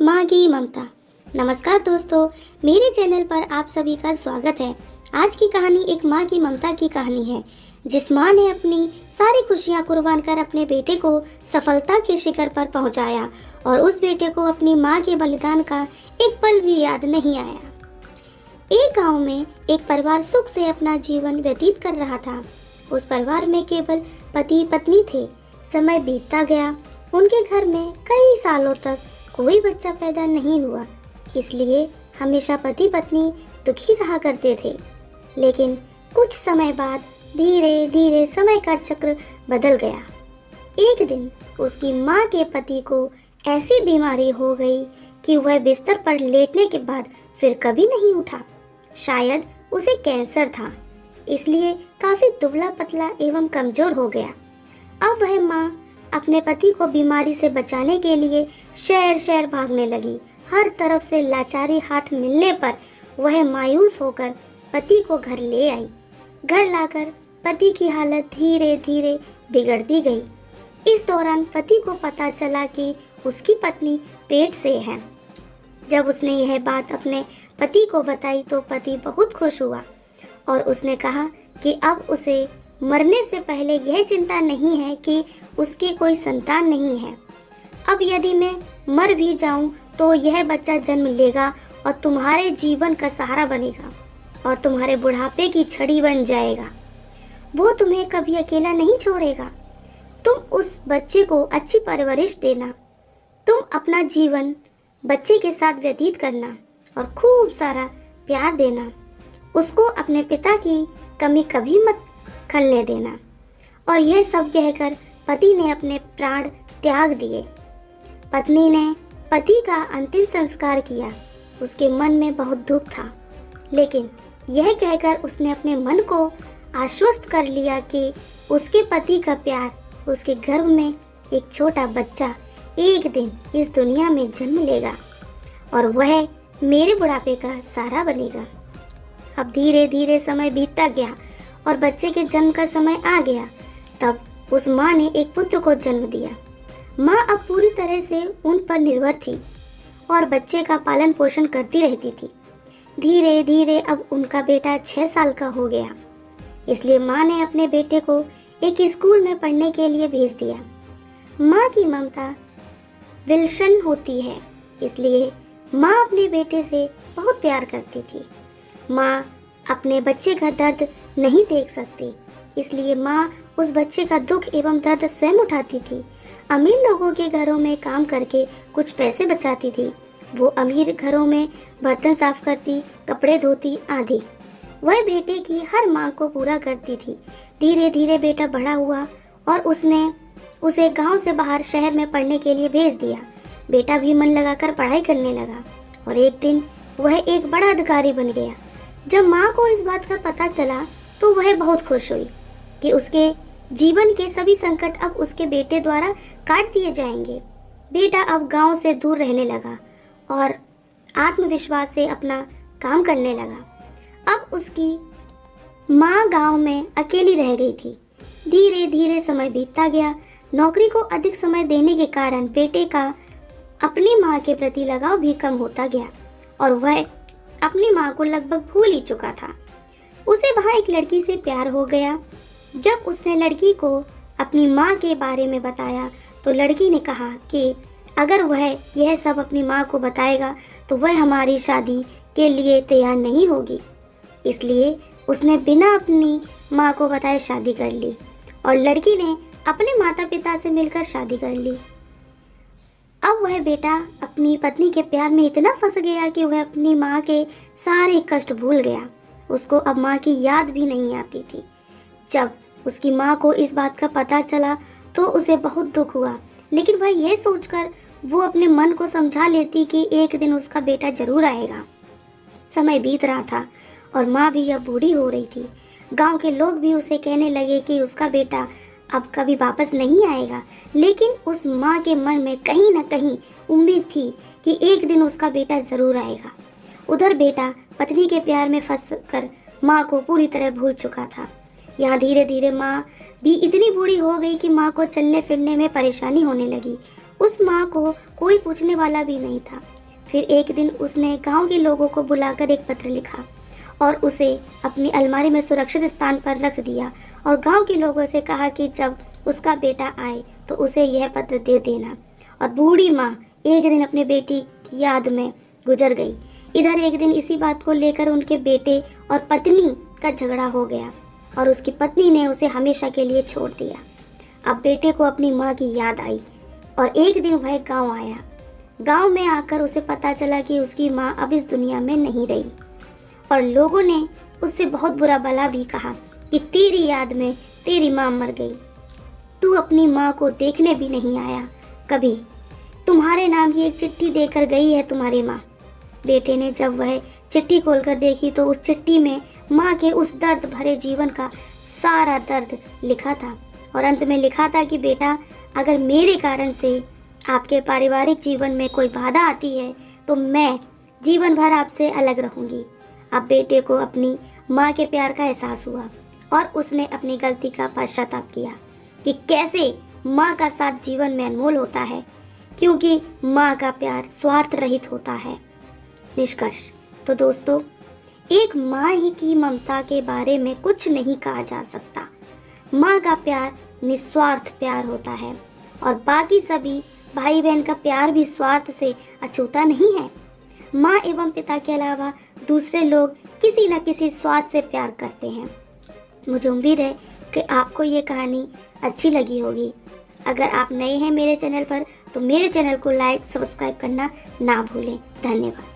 माँ की ममता। नमस्कार दोस्तों, मेरे चैनल पर आप सभी का स्वागत है। आज की कहानी एक माँ की ममता की कहानी है, जिस माँ ने अपनी सारी खुशियाँ कुर्बान कर अपने बेटे को सफलता के शिखर पर पहुँचाया और उस बेटे को अपनी माँ के बलिदान का एक पल भी याद नहीं आया। एक गांव में एक परिवार सुख से अपना जीवन व्यतीत कर रहा था। उस परिवार में केवल पति पत्नी थे। समय बीतता गया, उनके घर में कई सालों तक कोई बच्चा पैदा नहीं हुआ, इसलिए हमेशा पति पत्नी दुखी रहा करते थे। लेकिन कुछ समय बाद धीरे धीरे समय का चक्र बदल गया। एक दिन उसकी माँ के पति को ऐसी बीमारी हो गई कि वह बिस्तर पर लेटने के बाद फिर कभी नहीं उठा। शायद उसे कैंसर था, इसलिए काफी दुबला पतला एवं कमजोर हो गया। अब वह माँ अपने पति को बीमारी से बचाने के लिए शहर शहर भागने लगी। हर तरफ से लाचारी हाथ मिलने पर वह मायूस होकर पति को घर ले आई। घर लाकर पति की हालत धीरे धीरे बिगड़ती गई। इस दौरान पति को पता चला कि उसकी पत्नी पेट से है। जब उसने यह बात अपने पति को बताई तो पति बहुत खुश हुआ और उसने कहा कि अब उसे मरने से पहले यह चिंता नहीं है कि उसके कोई संतान नहीं है। अब यदि मैं मर भी जाऊं तो यह बच्चा जन्म लेगा और तुम्हारे जीवन का सहारा बनेगा और तुम्हारे बुढ़ापे की छड़ी बन जाएगा। वो तुम्हें कभी अकेला नहीं छोड़ेगा। तुम उस बच्चे को अच्छी परवरिश देना। तुम अपना जीवन बच्चे के साथ व्यतीत करना और खूब सारा प्यार देना। उसको अपने पिता की कमी कभी मत खलने देना। और यह सब कहकर पति ने अपने प्राण त्याग दिए। पत्नी ने पति का अंतिम संस्कार किया। उसके मन में बहुत दुख था, लेकिन यह कहकर उसने अपने मन को आश्वस्त कर लिया कि उसके पति का प्यार, उसके गर्भ में एक छोटा बच्चा एक दिन इस दुनिया में जन्म लेगा और वह मेरे बुढ़ापे का सहारा बनेगा। अब धीरे धीरे समय बीतता गया और बच्चे के जन्म का समय आ गया। तब उस माँ ने एक पुत्र को जन्म दिया। माँ अब पूरी तरह से उन पर निर्भर थी और बच्चे का पालन पोषण करती रहती थी। धीरे धीरे अब उनका बेटा 6 साल का हो गया, इसलिए माँ ने अपने बेटे को एक स्कूल में पढ़ने के लिए भेज दिया। माँ की ममता विलक्षण होती है, इसलिए माँ अपने बेटे से बहुत प्यार करती थी। माँ अपने बच्चे का दर्द नहीं देख सकती, इसलिए माँ उस बच्चे का दुख एवं दर्द स्वयं उठाती थी। अमीर लोगों के घरों में काम करके कुछ पैसे बचाती थी। वो अमीर घरों में बर्तन साफ करती, कपड़े धोती आदि। वह बेटे की हर मांग को पूरा करती थी। धीरे धीरे बेटा बड़ा हुआ और उसने उसे गांव से बाहर शहर में पढ़ने के लिए भेज दिया। बेटा भी मन लगाकर पढ़ाई करने लगा और एक दिन वह एक बड़ा अधिकारी बन गया। जब माँ को इस बात का पता चला तो वह बहुत खुश हुई कि उसके जीवन के सभी संकट अब उसके बेटे द्वारा काट दिए जाएंगे। बेटा अब गांव से दूर रहने लगा और आत्मविश्वास से अपना काम करने लगा। अब उसकी माँ गांव में अकेली रह गई थी। धीरे धीरे समय बीतता गया। नौकरी को अधिक समय देने के कारण बेटे का अपनी माँ के प्रति लगाव भी कम होता गया और वह अपनी माँ को लगभग भूल ही चुका था। उसे वहाँ एक लड़की से प्यार हो गया। जब उसने लड़की को अपनी माँ के बारे में बताया तो लड़की ने कहा कि अगर वह यह सब अपनी माँ को बताएगा तो वह हमारी शादी के लिए तैयार नहीं होगी। इसलिए उसने बिना अपनी माँ को बताए शादी कर ली और लड़की ने अपने माता पिता से मिलकर शादी कर ली। अब वह बेटा अपनी पत्नी के प्यार में इतना फंस गया कि वह अपनी माँ के सारे कष्ट भूल गया। उसको अब माँ की याद भी नहीं आती थी। जब उसकी माँ को इस बात का पता चला तो उसे बहुत दुख हुआ, लेकिन वह यह सोचकर वो अपने मन को समझा लेती कि एक दिन उसका बेटा जरूर आएगा। समय बीत रहा था और माँ भी अब बूढ़ी हो रही थी। गांव के लोग भी उसे कहने लगे कि उसका बेटा अब कभी वापस नहीं आएगा, लेकिन उस माँ के मन में कहीं न कहीं उम्मीद थी कि एक दिन उसका बेटा जरूर आएगा। उधर बेटा पत्नी के प्यार में फंसकर माँ को पूरी तरह भूल चुका था। यहाँ धीरे धीरे माँ भी इतनी बूढ़ी हो गई कि माँ को चलने फिरने में परेशानी होने लगी। उस माँ को कोई पूछने वाला भी नहीं था। फिर एक दिन उसने गांव के लोगों को बुलाकर एक पत्र लिखा और उसे अपनी अलमारी में सुरक्षित स्थान पर रख दिया और गांव के लोगों से कहा कि जब उसका बेटा आए तो उसे यह पत्र दे देना। और बूढ़ी माँ एक दिन अपनी बेटी की याद में गुजर गई। इधर एक दिन इसी बात को लेकर उनके बेटे और पत्नी का झगड़ा हो गया और उसकी पत्नी ने उसे हमेशा के लिए छोड़ दिया। अब बेटे को अपनी माँ की याद आई और एक दिन वह गांव आया। गांव में आकर उसे पता चला कि उसकी माँ अब इस दुनिया में नहीं रही और लोगों ने उससे बहुत बुरा भला भी कहा कि तेरी याद में तेरी माँ मर गई, तू अपनी माँ को देखने भी नहीं आया कभी, तुम्हारे नाम की एक चिट्ठी देकर गई है तुम्हारी माँ। बेटे ने जब वह चिट्ठी खोलकर देखी तो उस चिट्ठी में माँ के उस दर्द भरे जीवन का सारा दर्द लिखा था और अंत में लिखा था कि बेटा, अगर मेरे कारण से आपके पारिवारिक जीवन में कोई बाधा आती है तो मैं जीवन भर आपसे अलग रहूंगी। अब बेटे को अपनी माँ के प्यार का एहसास हुआ और उसने अपनी गलती का पश्चाताप किया कि कैसे माँ का साथ जीवन में अनमोल होता है, क्योंकि माँ का प्यार स्वार्थ रहित होता है। निष्कर्ष तो दोस्तों, एक माँ ही की ममता के बारे में कुछ नहीं कहा जा सकता। माँ का प्यार निस्वार्थ प्यार होता है और बाकी सभी भाई बहन का प्यार भी स्वार्थ से अछूता नहीं है। माँ एवं पिता के अलावा दूसरे लोग किसी न किसी स्वार्थ से प्यार करते हैं। मुझे उम्मीद है कि आपको ये कहानी अच्छी लगी होगी। अगर आप नए हैं मेरे चैनल पर तो मेरे चैनल को लाइक सब्सक्राइब करना ना भूलें। धन्यवाद।